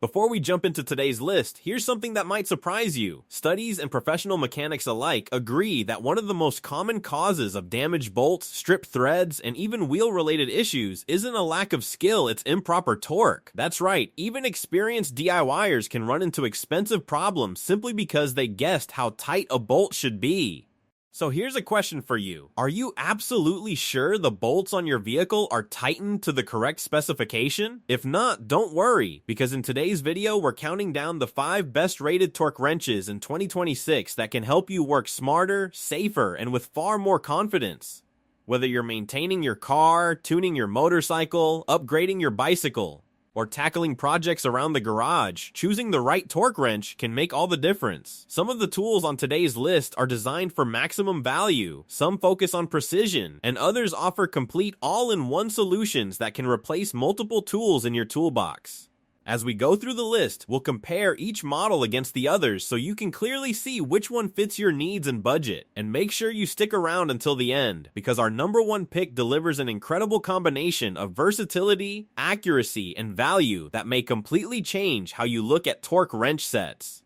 Before we jump into today's list, here's something that might surprise you. Studies and professional mechanics alike agree that one of the most common causes of damaged bolts, stripped threads, and even wheel-related issues isn't a lack of skill, it's improper torque. That's right, even experienced DIYers can run into expensive problems simply because they guessed how tight a bolt should be. So here's a question for you. Are you absolutely sure the bolts on your vehicle are tightened to the correct specification? If not, don't worry, because in today's video, we're counting down the 5 best rated torque wrenches in 2026 that can help you work smarter, safer, and with far more confidence. Whether you're maintaining your car, tuning your motorcycle, upgrading your bicycle, or tackling projects around the garage, choosing the right torque wrench can make all the difference. Some of the tools on today's list are designed for maximum value, some focus on precision, and others offer complete all-in-one solutions that can replace multiple tools in your toolbox. As we go through the list, we'll compare each model against the others so you can clearly see which one fits your needs and budget. And make sure you stick around until the end, because our number one pick delivers an incredible combination of versatility, accuracy, and value that may completely change how you look at torque wrench sets.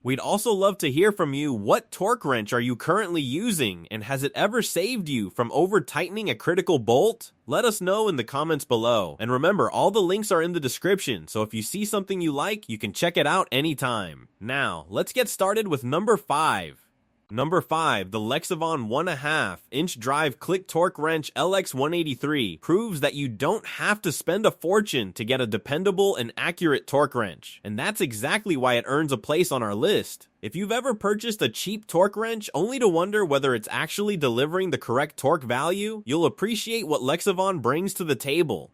We'd also love to hear from you. What torque wrench are you currently using, and has it ever saved you from over-tightening a critical bolt? Let us know in the comments below. And remember, all the links are in the description, so if you see something you like, you can check it out anytime. Now, let's get started with number 5. Number 5, the Lexavon 1.5-inch drive click torque wrench LX183 proves that you don't have to spend a fortune to get a dependable and accurate torque wrench. And that's exactly why it earns a place on our list. If you've ever purchased a cheap torque wrench only to wonder whether it's actually delivering the correct torque value, you'll appreciate what Lexavon brings to the table.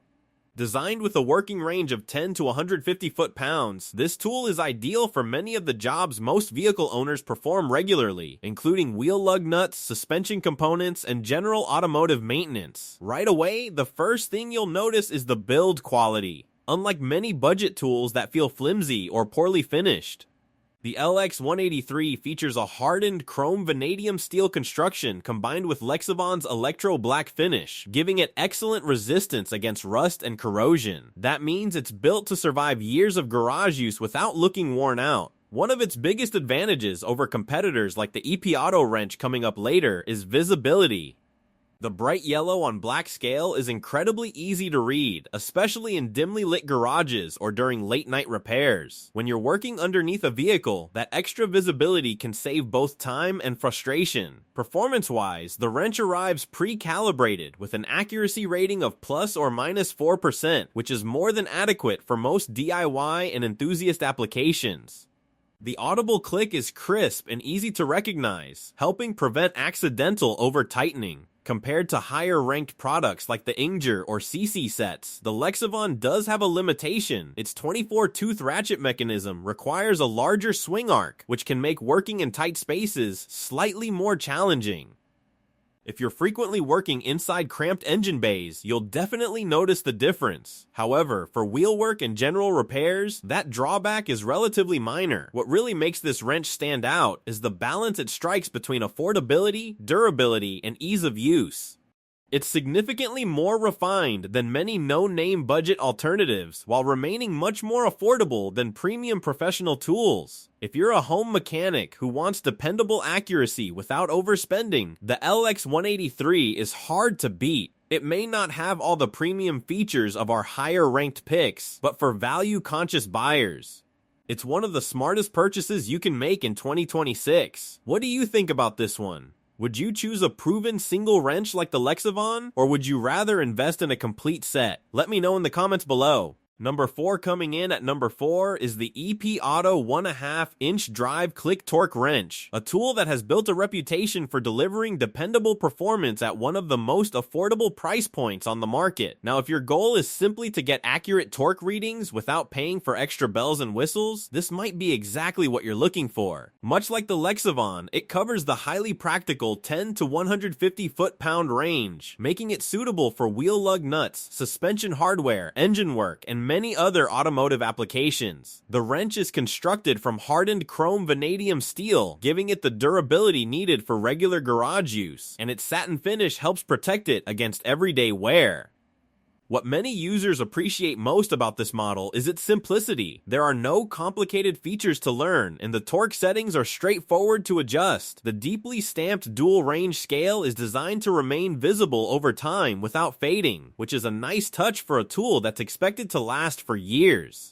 Designed with a working range of 10 to 150 foot-pounds, this tool is ideal for many of the jobs most vehicle owners perform regularly, including wheel lug nuts, suspension components, and general automotive maintenance. Right away, the first thing you'll notice is the build quality. Unlike many budget tools that feel flimsy or poorly finished, the LX183 features a hardened chrome vanadium steel construction combined with Lexavon's electro black finish, giving it excellent resistance against rust and corrosion. That means it's built to survive years of garage use without looking worn out. One of its biggest advantages over competitors like the EP Auto wrench coming up later is visibility. The bright yellow on black scale is incredibly easy to read, especially in dimly lit garages or during late-night repairs. When you're working underneath a vehicle, that extra visibility can save both time and frustration. Performance-wise, the wrench arrives pre-calibrated with an accuracy rating of plus or minus 4%, which is more than adequate for most DIY and enthusiast applications. The audible click is crisp and easy to recognize, helping prevent accidental over-tightening. Compared to higher-ranked products like the Inger or CC sets, the Lexavon does have a limitation. Its 24-tooth ratchet mechanism requires a larger swing arc, which can make working in tight spaces slightly more challenging. If you're frequently working inside cramped engine bays, you'll definitely notice the difference. However, for wheelwork and general repairs, that drawback is relatively minor. What really makes this wrench stand out is the balance it strikes between affordability, durability, and ease of use. It's significantly more refined than many no-name budget alternatives, while remaining much more affordable than premium professional tools. If you're a home mechanic who wants dependable accuracy without overspending, the LX183 is hard to beat. It may not have all the premium features of our higher-ranked picks, but for value-conscious buyers, it's one of the smartest purchases you can make in 2026. What do you think about this one? Would you choose a proven single wrench like the Lexavon, or would you rather invest in a complete set? Let me know in the comments below. Number 4, coming in at number 4 is the EP Auto 1.5-inch drive click torque wrench, a tool that has built a reputation for delivering dependable performance at one of the most affordable price points on the market. Now, if your goal is simply to get accurate torque readings without paying for extra bells and whistles, this might be exactly what you're looking for. Much like the Lexavon, it covers the highly practical 10 to 150 foot-pound range, making it suitable for wheel lug nuts, suspension hardware, engine work, and many other automotive applications. The wrench is constructed from hardened chrome vanadium steel, giving it the durability needed for regular garage use, and its satin finish helps protect it against everyday wear. What many users appreciate most about this model is its simplicity. There are no complicated features to learn, and the torque settings are straightforward to adjust. The deeply stamped dual range scale is designed to remain visible over time without fading, which is a nice touch for a tool that's expected to last for years.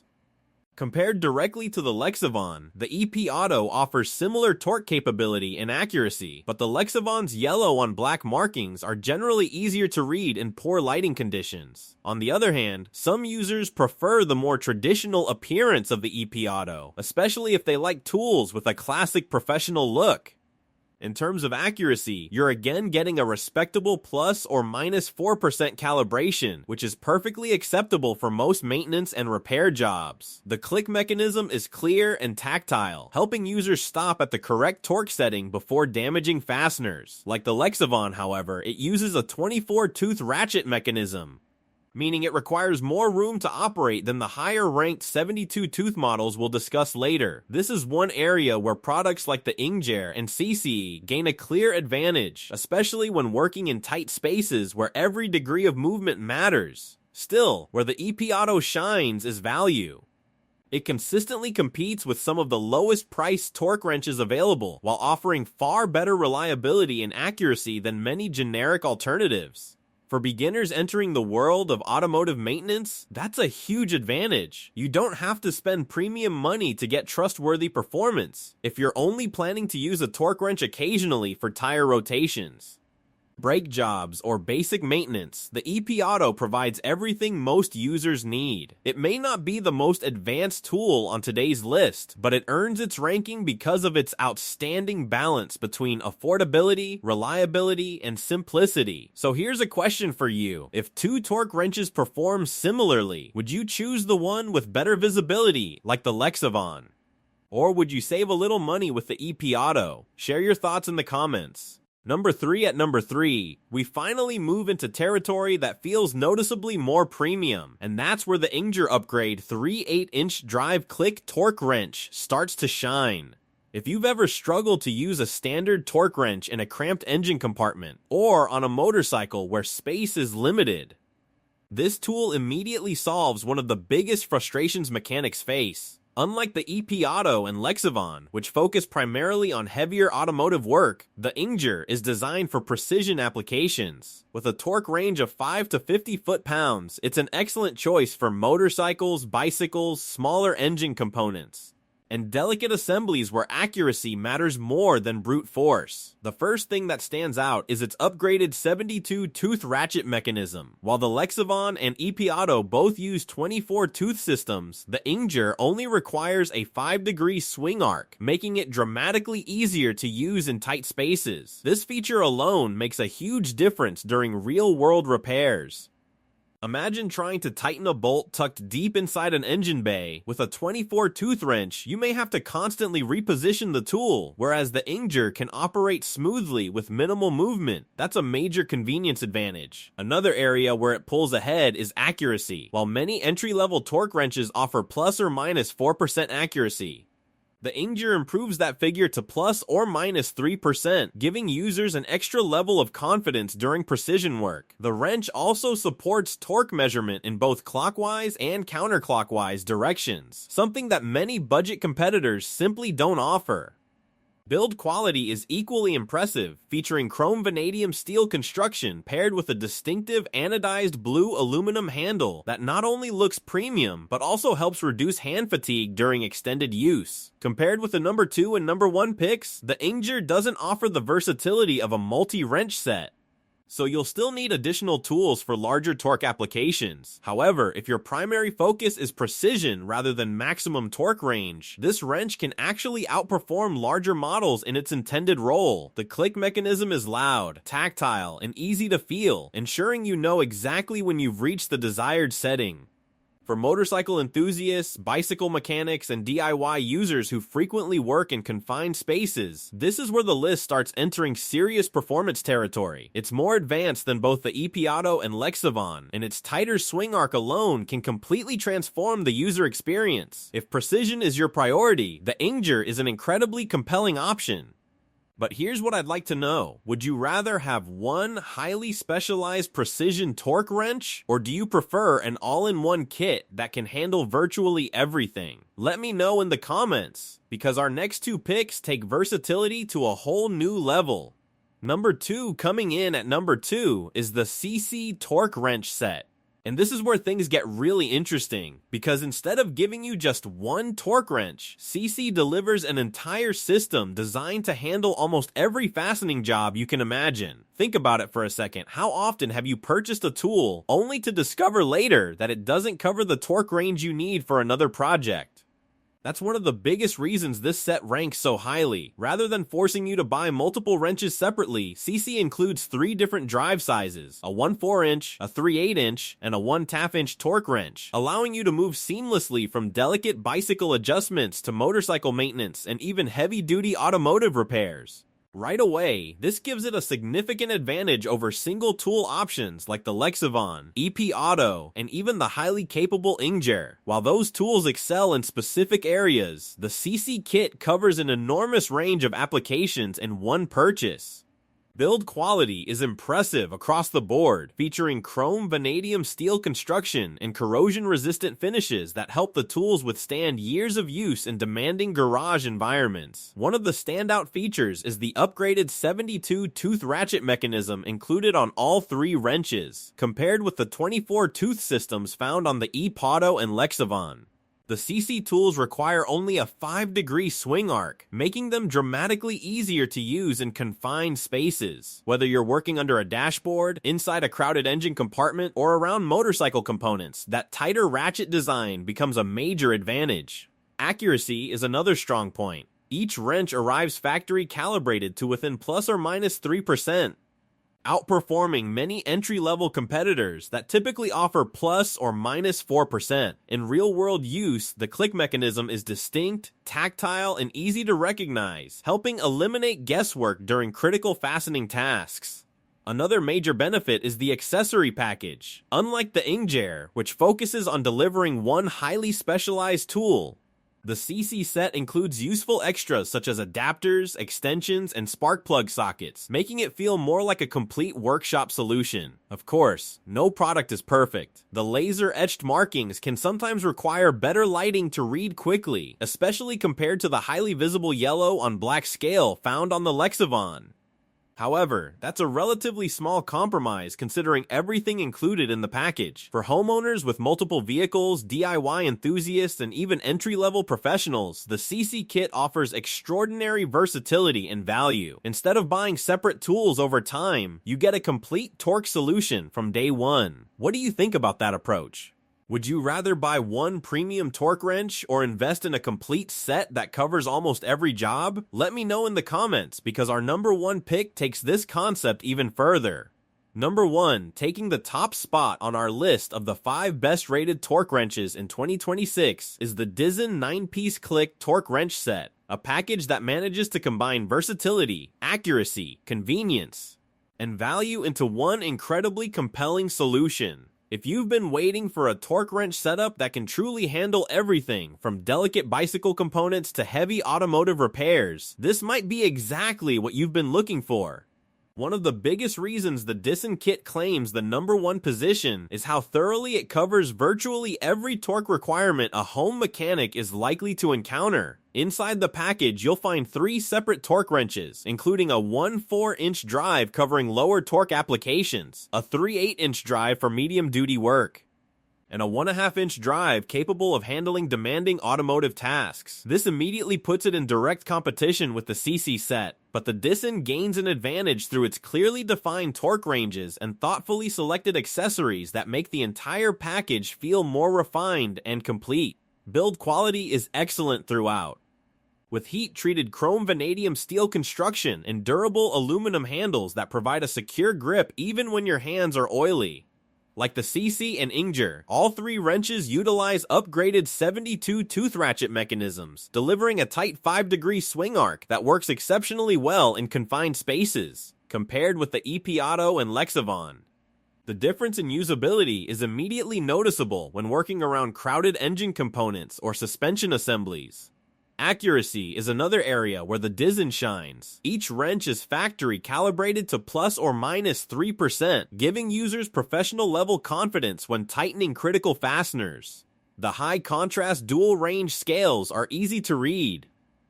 Compared directly to the Lexivon, the EP Auto offers similar torque capability and accuracy, but the Lexivon's yellow on black markings are generally easier to read in poor lighting conditions. On the other hand, some users prefer the more traditional appearance of the EP Auto, especially if they like tools with a classic professional look. In terms of accuracy, you're again getting a respectable plus or minus 4% calibration, which is perfectly acceptable for most maintenance and repair jobs. The click mechanism is clear and tactile, helping users stop at the correct torque setting before damaging fasteners. Like the Lexivon, however, it uses a 24-tooth ratchet mechanism, meaning it requires more room to operate than the higher-ranked 72-tooth models we'll discuss later. This is one area where products like the Ingjer and CCE gain a clear advantage, especially when working in tight spaces where every degree of movement matters. Still, where the EP Auto shines is value. It consistently competes with some of the lowest priced torque wrenches available, while offering far better reliability and accuracy than many generic alternatives. For beginners entering the world of automotive maintenance, that's a huge advantage. You don't have to spend premium money to get trustworthy performance if you're only planning to use a torque wrench occasionally for tire rotations, brake jobs, or basic maintenance. The EP Auto provides everything most users need. It may not be the most advanced tool on today's list, but it earns its ranking because of its outstanding balance between affordability, reliability, and simplicity. So here's a question for you. If two torque wrenches perform similarly, would you choose the one with better visibility, like the Lexivon? Or would you save a little money with the EP Auto? Share your thoughts in the comments. Number 3, we finally move into territory that feels noticeably more premium, and that's where the Ingjer Upgrade 3 8-inch drive click torque wrench starts to shine. If you've ever struggled to use a standard torque wrench in a cramped engine compartment, or on a motorcycle where space is limited, this tool immediately solves one of the biggest frustrations mechanics face. Unlike the EP Auto and Lexivon, which focus primarily on heavier automotive work, the Ingjer is designed for precision applications. With a torque range of 5 to 50 foot-pounds, it's an excellent choice for motorcycles, bicycles, smaller engine components, and delicate assemblies where accuracy matters more than brute force. The first thing that stands out is its upgraded 72-tooth ratchet mechanism. While the Lexivon and EP Auto both use 24-tooth systems, the Ingjer only requires a 5-degree swing arc, making it dramatically easier to use in tight spaces. This feature alone makes a huge difference during real-world repairs. Imagine trying to tighten a bolt tucked deep inside an engine bay. With a 24-tooth wrench, you may have to constantly reposition the tool, whereas the Ingjer can operate smoothly with minimal movement. That's a major convenience advantage. Another area where it pulls ahead is accuracy. While many entry-level torque wrenches offer plus or minus 4% accuracy, the Ingjer improves that figure to plus or minus 3%, giving users an extra level of confidence during precision work. The wrench also supports torque measurement in both clockwise and counterclockwise directions, something that many budget competitors simply don't offer. Build quality is equally impressive, featuring chrome vanadium steel construction paired with a distinctive anodized blue aluminum handle that not only looks premium, but also helps reduce hand fatigue during extended use. Compared with the number 2 and number 1 picks, the Ingjer doesn't offer the versatility of a multi-wrench set, so you'll still need additional tools for larger torque applications. However, if your primary focus is precision rather than maximum torque range, this wrench can actually outperform larger models in its intended role. The click mechanism is loud, tactile, and easy to feel, ensuring you know exactly when you've reached the desired setting. For motorcycle enthusiasts, bicycle mechanics, and DIY users who frequently work in confined spaces, this is where the list starts entering serious performance territory. It's more advanced than both the EP Auto and Lexivon, and its tighter swing arc alone can completely transform the user experience. If precision is your priority, the Ingjer is an incredibly compelling option. But here's what I'd like to know. Would you rather have one highly specialized precision torque wrench, or do you prefer an all-in-one kit that can handle virtually everything? Let me know in the comments, because our next two picks take versatility to a whole new level. Number 2, coming in at number 2, is the CC Torque Wrench Set. And this is where things get really interesting, because instead of giving you just one torque wrench, CC delivers an entire system designed to handle almost every fastening job you can imagine. Think about it for a second. How often have you purchased a tool only to discover later that it doesn't cover the torque range you need for another project? That's one of the biggest reasons this set ranks so highly. Rather than forcing you to buy multiple wrenches separately, CC includes 3 different drive sizes, a 1/4 inch, a 3/8 inch, and a 1/2 inch torque wrench, allowing you to move seamlessly from delicate bicycle adjustments to motorcycle maintenance and even heavy-duty automotive repairs. Right away, this gives it a significant advantage over single tool options like the Lexivon, EP Auto, and even the highly capable Inger. While those tools excel in specific areas, the CC kit covers an enormous range of applications in one purchase. Build quality is impressive across the board, featuring chrome vanadium steel construction and corrosion-resistant finishes that help the tools withstand years of use in demanding garage environments. One of the standout features is the upgraded 72 tooth ratchet mechanism included on all 3 wrenches, compared with the 24 tooth systems found on the E-Auto and Lexivon. The CC tools require only a 5-degree swing arc, making them dramatically easier to use in confined spaces. Whether you're working under a dashboard, inside a crowded engine compartment, or around motorcycle components, that tighter ratchet design becomes a major advantage. Accuracy is another strong point. Each wrench arrives factory calibrated to within plus or minus 3%. Outperforming many entry-level competitors that typically offer plus or minus 4%. In real-world use, the click mechanism is distinct, tactile, and easy to recognize, helping eliminate guesswork during critical fastening tasks. Another major benefit is the accessory package. Unlike the Inger, which focuses on delivering one highly specialized tool, the CC set includes useful extras such as adapters, extensions, and spark plug sockets, making it feel more like a complete workshop solution. Of course, no product is perfect. The laser-etched markings can sometimes require better lighting to read quickly, especially compared to the highly visible yellow on black scale found on the Lexivon. However, that's a relatively small compromise considering everything included in the package. For homeowners with multiple vehicles, DIY enthusiasts, and even entry-level professionals, the CC kit offers extraordinary versatility and value. Instead of buying separate tools over time, you get a complete torque solution from day one. What do you think about that approach? Would you rather buy one premium torque wrench or invest in a complete set that covers almost every job? Let me know in the comments, because our number 1 pick takes this concept even further. Number 1, taking the top spot on our list of the 5 best rated torque wrenches in 2026 is the Dizen 9-piece click torque wrench set, a package that manages to combine versatility, accuracy, convenience, and value into one incredibly compelling solution. If you've been waiting for a torque wrench setup that can truly handle everything from delicate bicycle components to heavy automotive repairs, this might be exactly what you've been looking for. One of the biggest reasons the Dizen kit claims the number 1 position is how thoroughly it covers virtually every torque requirement a home mechanic is likely to encounter. Inside the package, you'll find 3 separate torque wrenches, including a 1/4 inch drive covering lower torque applications, a 3/8 inch drive for medium-duty work, and a 1/2 inch drive capable of handling demanding automotive tasks. This immediately puts it in direct competition with the CC set, but the Dizen gains an advantage through its clearly defined torque ranges and thoughtfully selected accessories that make the entire package feel more refined and complete. Build quality is excellent throughout, with heat-treated chrome vanadium steel construction and durable aluminum handles that provide a secure grip even when your hands are oily. Like the CC and Inger, all 3 wrenches utilize upgraded 72 tooth ratchet mechanisms, delivering a tight 5-degree swing arc that works exceptionally well in confined spaces, compared with the EP Auto and Lexivon. The difference in usability is immediately noticeable when working around crowded engine components or suspension assemblies. Accuracy is another area where the Dyson shines. Each wrench is factory calibrated to plus or minus 3%, giving users professional level confidence when tightening critical fasteners. The high contrast dual range scales are easy to read,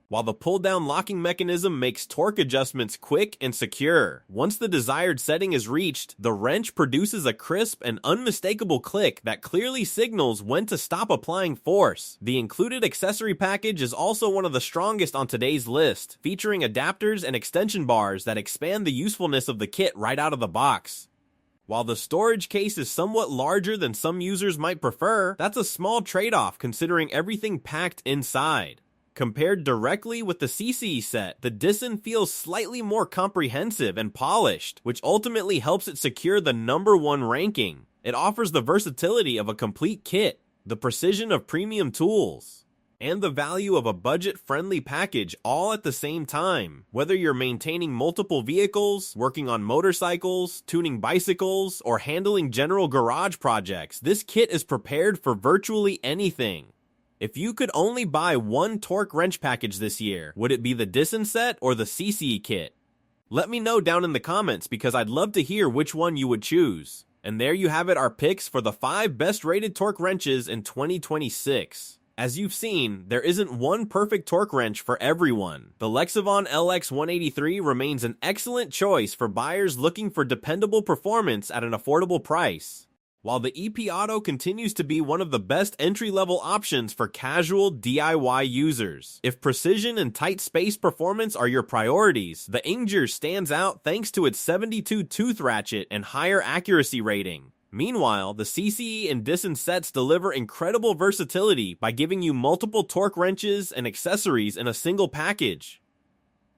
while the pull-down locking mechanism makes torque adjustments quick and secure. Once the desired setting is reached, the wrench produces a crisp and unmistakable click that clearly signals when to stop applying force. The included accessory package is also one of the strongest on today's list, featuring adapters and extension bars that expand the usefulness of the kit right out of the box. While the storage case is somewhat larger than some users might prefer, that's a small trade-off considering everything packed inside. Compared directly with the CCE set, the Dyson feels slightly more comprehensive and polished, which ultimately helps it secure the #1 ranking. It offers the versatility of a complete kit, the precision of premium tools, and the value of a budget-friendly package all at the same time. Whether you're maintaining multiple vehicles, working on motorcycles, tuning bicycles, or handling general garage projects, this kit is prepared for virtually anything. If you could only buy one torque wrench package this year, would it be the Dyson set or the CCE kit? Let me know down in the comments because I'd love to hear which one you would choose. And there you have it, our picks for the 5 best rated torque wrenches in 2026. As you've seen, there isn't one perfect torque wrench for everyone. The Lexavon LX183 remains an excellent choice for buyers looking for dependable performance at an affordable price, while the EP Auto continues to be one of the best entry-level options for casual DIY users. If precision and tight space performance are your priorities, the Inger stands out thanks to its 72 tooth ratchet and higher accuracy rating. Meanwhile, the CCE and Dyson sets deliver incredible versatility by giving you multiple torque wrenches and accessories in a single package,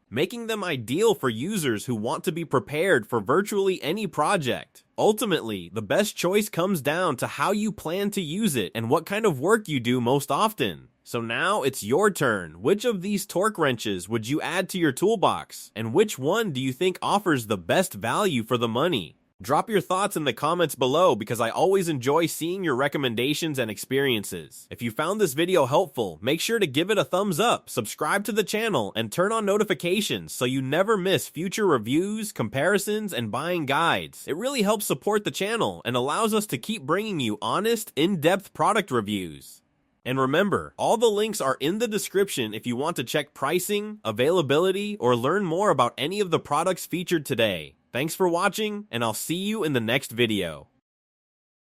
making them ideal for users who want to be prepared for virtually any project. Ultimately, the best choice comes down to how you plan to use it and what kind of work you do most often. So now it's your turn. Which of these torque wrenches would you add to your toolbox? And which one do you think offers the best value for the money? Drop your thoughts in the comments below because I always enjoy seeing your recommendations and experiences. If you found this video helpful, make sure to give it a thumbs up, subscribe to the channel, and turn on notifications so you never miss future reviews, comparisons, and buying guides. It really helps support the channel and allows us to keep bringing you honest, in-depth product reviews. And remember, all the links are in the description if you want to check pricing, availability, or learn more about any of the products featured today. Thanks for watching, and I'll see you in the next video.